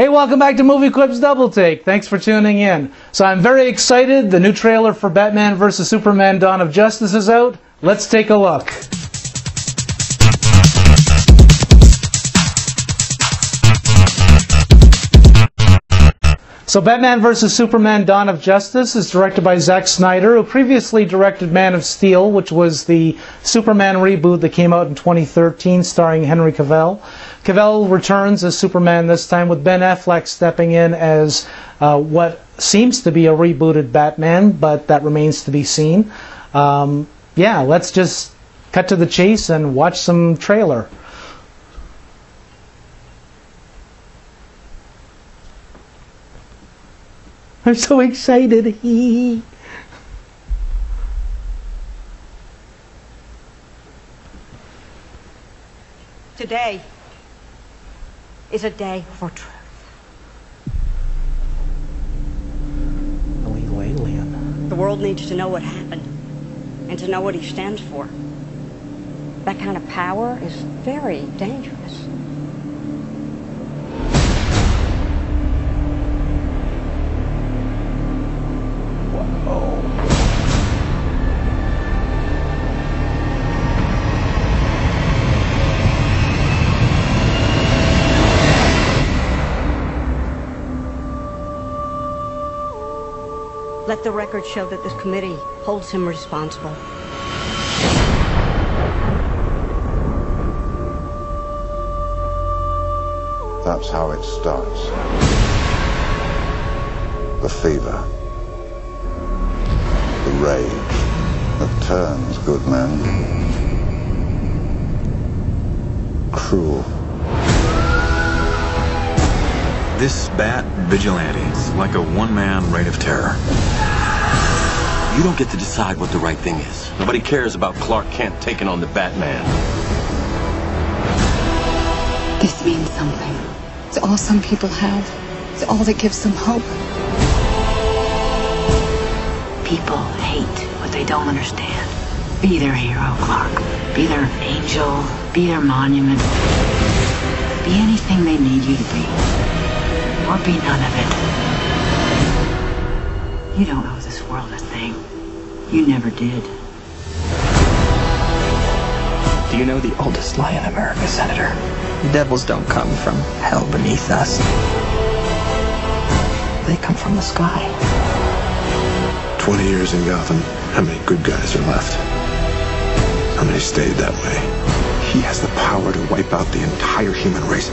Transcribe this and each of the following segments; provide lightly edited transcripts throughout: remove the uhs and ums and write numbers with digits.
Hey, welcome back to Movie Quips Double Take. Thanks for tuning in. So I'm very excited. The new trailer for Batman vs. Superman Dawn of Justice is out. Let's take a look. So Batman vs. Superman Dawn of Justice is directed by Zack Snyder, who previously directed Man of Steel, which was the Superman reboot that came out in 2013 starring Henry Cavill. Cavill returns as Superman this time, with Ben Affleck stepping in as what seems to be a rebooted Batman, but that remains to be seen. Yeah, let's just cut to the chase and watch some trailer. I'm so excited. Today is a day for truth. Illegal alien. The world needs to know what happened and to know what he stands for. That kind of power is very dangerous. Let the record show that this committee holds him responsible. That's how it starts. The fever. The rage that turns good men cruel. This Bat Vigilante is like a one-man reign of terror. You don't get to decide what the right thing is. Nobody cares about Clark Kent taking on the Batman. This means something. It's all some people have. It's all that gives them hope. People hate what they don't understand. Be their hero, Clark. Be their angel. Be their monument. Be anything they need you to be. Or be none of it. You don't owe this world a thing. You never did. Do you know the oldest lie in America, Senator? Devils don't come from hell beneath us. They come from the sky. 20 years in Gotham, how many good guys are left? How many stayed that way? He has the power to wipe out the entire human race.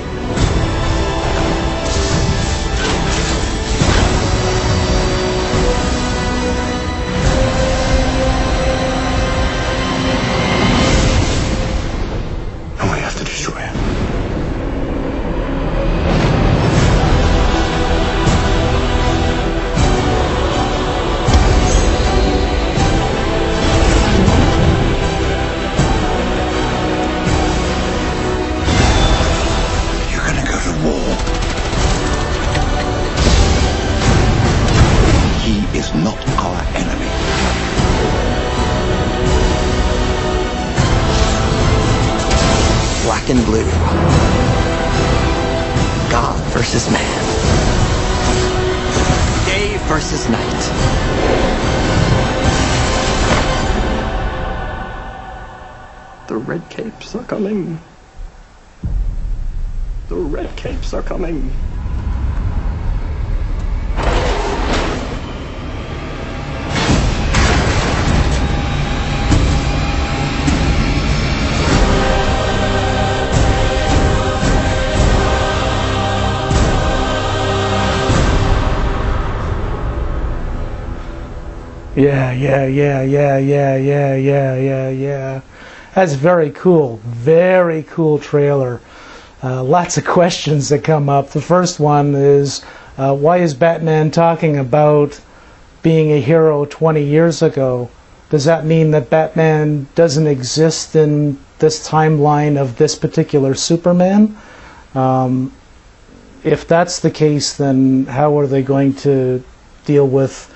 And we have to destroy him. He is not our enemy. Black and blue. God versus man. Day versus night. The red capes are coming. The red capes are coming. Yeah. That's very cool. Very cool trailer. Lots of questions that come up. The first one is, why is Batman talking about being a hero 20 years ago? Does that mean that Batman doesn't exist in this timeline of this particular Superman? If that's the case, then how are they going to deal with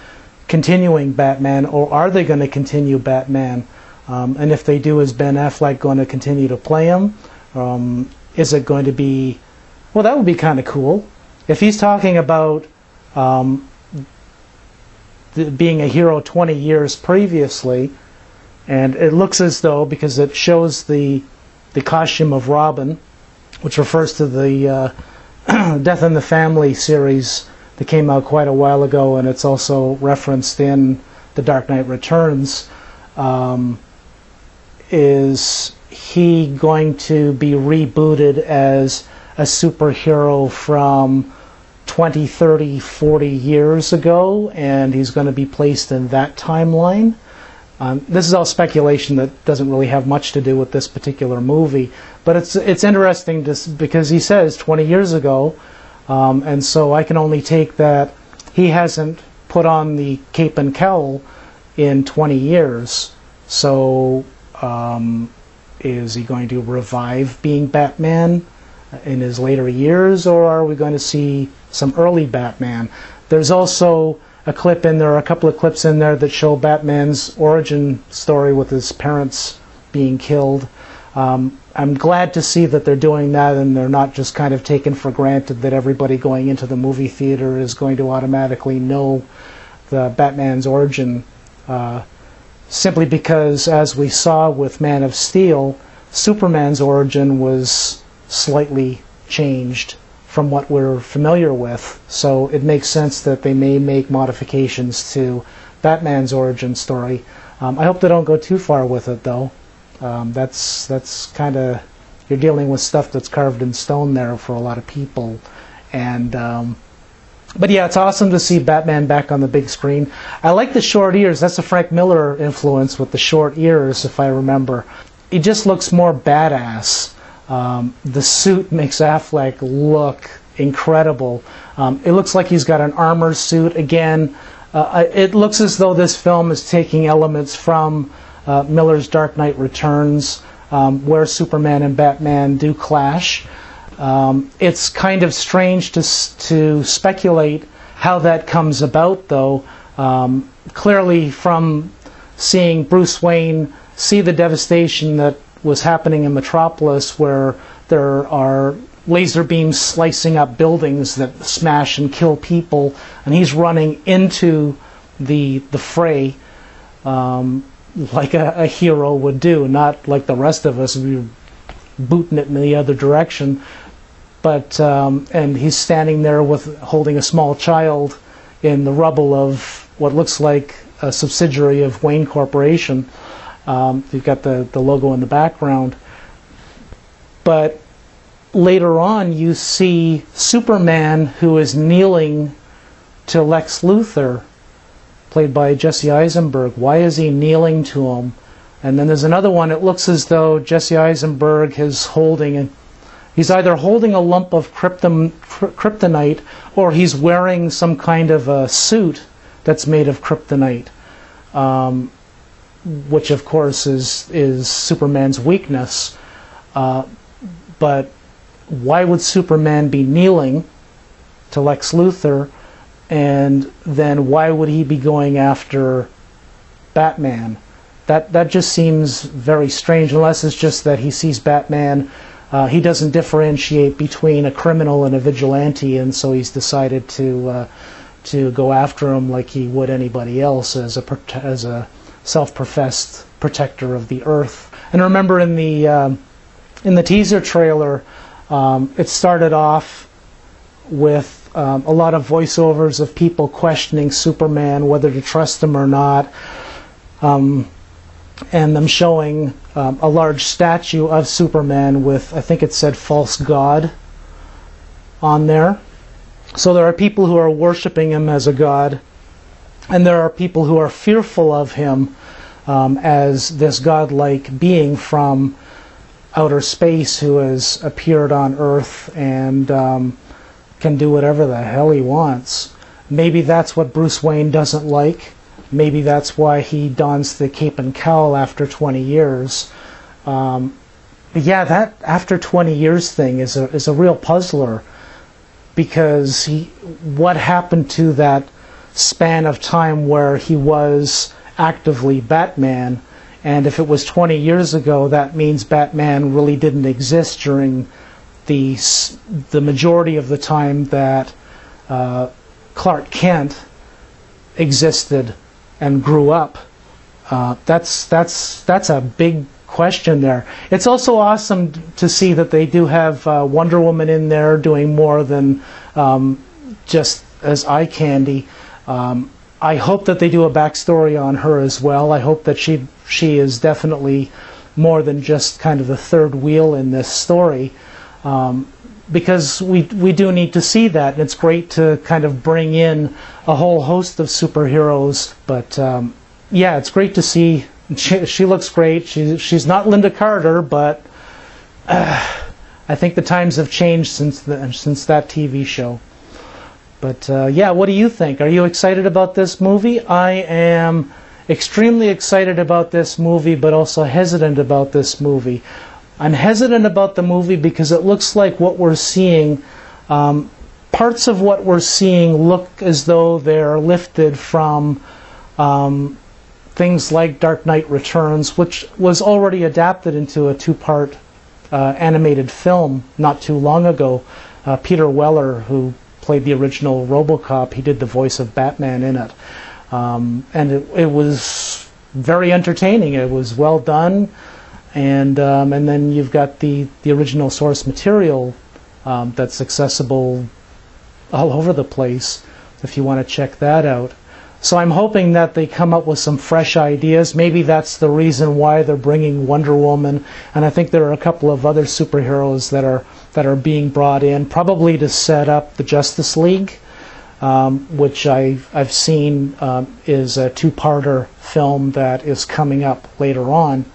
continuing Batman, or are they going to continue Batman? And if they do, is Ben Affleck going to continue to play him? Is it going to be... Well, that would be kind of cool if he's talking about being a hero 20 years previously, and it looks as though, because it shows the costume of Robin, which refers to the Death in the Family series that came out quite a while ago, and it's also referenced in The Dark Knight Returns. Is he going to be rebooted as a superhero from 20, 30, 40 years ago, and he's going to be placed in that timeline? This is all speculation that doesn't really have much to do with this particular movie, but it's interesting because he says 20 years ago, and so I can only take that he hasn't put on the cape and cowl in 20 years. So is he going to revive being Batman in his later years, or are we going to see some early Batman? There's also a clip in there, a couple of clips in there that show Batman's origin story with his parents being killed. I'm glad to see that they're doing that, and they're not just kind of taken for granted that everybody going into the movie theater is going to automatically know the Batman's origin, simply because, as we saw with Man of Steel, Superman's origin was slightly changed from what we're familiar with. So it makes sense that they may make modifications to Batman's origin story. I hope they don't go too far with it, though. That's kind of, you're dealing with stuff that's carved in stone there for a lot of people. And but yeah, it's awesome to see Batman back on the big screen. I like the short ears. That's a Frank Miller influence with the short ears, if I remember. He just looks more badass. The suit makes Affleck look incredible. It looks like he's got an armor suit again. It looks as though this film is taking elements from Miller's Dark Knight Returns, where Superman and Batman do clash. It's kind of strange to speculate how that comes about, though. Clearly, from seeing Bruce Wayne see the devastation that was happening in Metropolis, where there are laser beams slicing up buildings that smash and kill people, and he's running into the fray like a hero would do, not like the rest of us, we were booting it in the other direction. But and he's standing there with holding a small child in the rubble of what looks like a subsidiary of Wayne Corporation. You've got the logo in the background. But later on, you see Superman, who is kneeling to Lex Luthor, played by Jesse Eisenberg. Why is he kneeling to him? And then there's another one. It looks as though Jesse Eisenberg is he's either holding a lump of kryptonite, or he's wearing some kind of a suit that's made of kryptonite, which of course is Superman's weakness. But why would Superman be kneeling to Lex Luthor, and then why would he be going after Batman? That just seems very strange, unless it's just that he sees Batman. He doesn't differentiate between a criminal and a vigilante, and so he's decided to go after him like he would anybody else as a self-professed protector of the Earth. And remember, in the teaser trailer, it started off with a lot of voiceovers of people questioning Superman, whether to trust him or not, and them showing a large statue of Superman with, I think it said, false god on there. So there are people who are worshiping him as a god, and there are people who are fearful of him as this godlike being from outer space who has appeared on Earth and can do whatever the hell he wants. Maybe that's what Bruce Wayne doesn't like. Maybe that's why he dons the cape and cowl after 20 years. But yeah, that after 20 years thing is a real puzzler, because what happened to that span of time where he was actively Batman? And if it was 20 years ago, that means Batman really didn't exist during the majority of the time that Clark Kent existed and grew up. That's a big question there. It's also awesome to see that they do have Wonder Woman in there doing more than just as eye candy. I hope that they do a backstory on her as well. I hope that she is definitely more than just kind of the third wheel in this story, because we do need to see that. And it's great to kind of bring in a whole host of superheroes. But yeah, it's great to see. She looks great. She's not Linda Carter, but I think the times have changed since that TV show. But yeah, what do you think? Are you excited about this movie? I am extremely excited about this movie, but also hesitant about this movie. I'm hesitant about the movie because it looks like what we're seeing, parts of what we're seeing look as though they're lifted from things like Dark Knight Returns, which was already adapted into a two-part animated film not too long ago. Peter Weller, who played the original RoboCop, he did the voice of Batman in it. And it was very entertaining. It was well done. And then you've got the original source material that's accessible all over the place if you want to check that out. So I'm hoping that they come up with some fresh ideas. Maybe that's the reason why they're bringing Wonder Woman, and I think there are a couple of other superheroes that are being brought in, probably to set up the Justice League, which I've seen is a two-parter film that is coming up later on.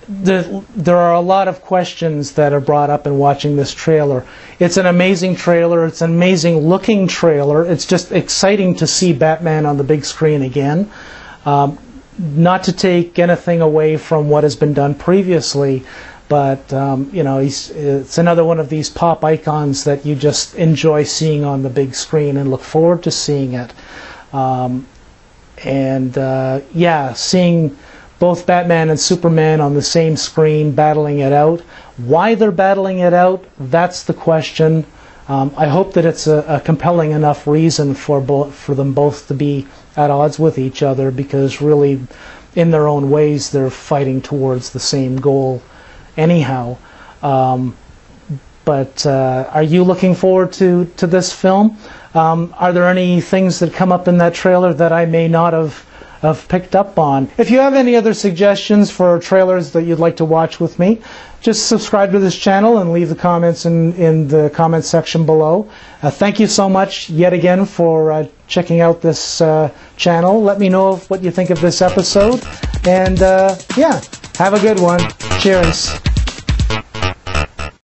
There are a lot of questions that are brought up in watching this trailer. It's an amazing trailer. It's an amazing looking trailer. It's just exciting to see Batman on the big screen again. Not to take anything away from what has been done previously, but you know, it's another one of these pop icons that you just enjoy seeing on the big screen and look forward to seeing it. Yeah, seeing both Batman and Superman on the same screen battling it out. Why they're battling it out, that's the question. I hope that it's a compelling enough reason for them both to be at odds with each other, because really, in their own ways, they're fighting towards the same goal anyhow. But are you looking forward to this film? Are there any things that come up in that trailer that I may not have picked up on? If you have any other suggestions for trailers that you'd like to watch with me, just subscribe to this channel and leave the comments in the comment section below. Thank you so much yet again for checking out this channel. Let me know what you think of this episode, and yeah, have a good one. Cheers.